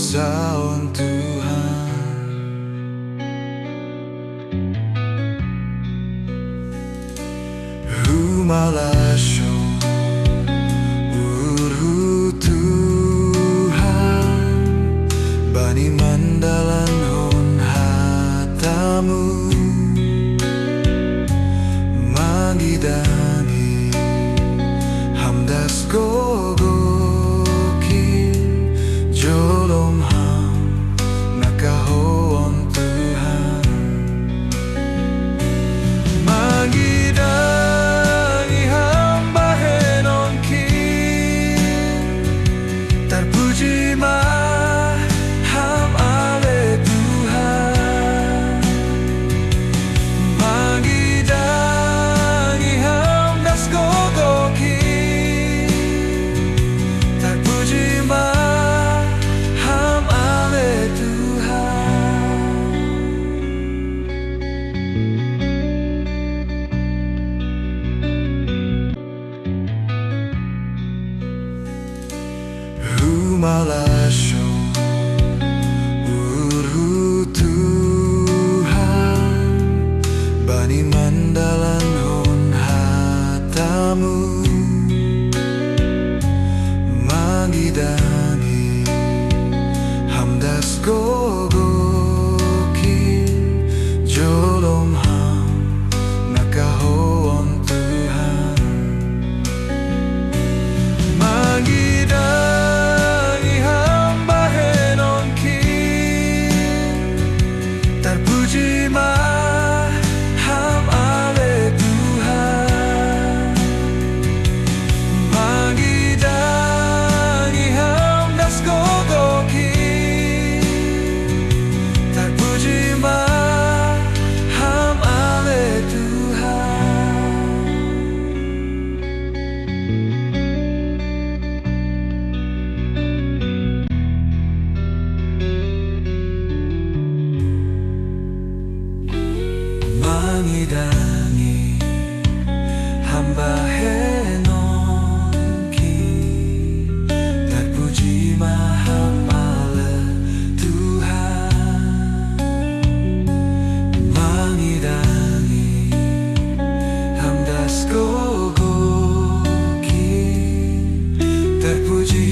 sound Tuhan. Humalasyon urhu Tuhan, bani mandalan hon hatamu, magidani hamdas gogokin jolom ham nakahoon Tuhan. Magidani hamba henonkin terpuji ham ale Tuhan. Magidani hamdas gogokin terpuji ham ale Tuhan. Humalasyon urhu Tuhan, bani mandalan hon hatamu, magidani hamdas gogokin jolom ham nakahoon Tuhan. Magidani hamba henonkin terpuji ham ale Tuhan. Magidani hamdas gogokin terpuji ham ale Tuhan. Magidani hamba henonkin terpuji ham ale Tuhan. Magidani hamdas gogokin terpuji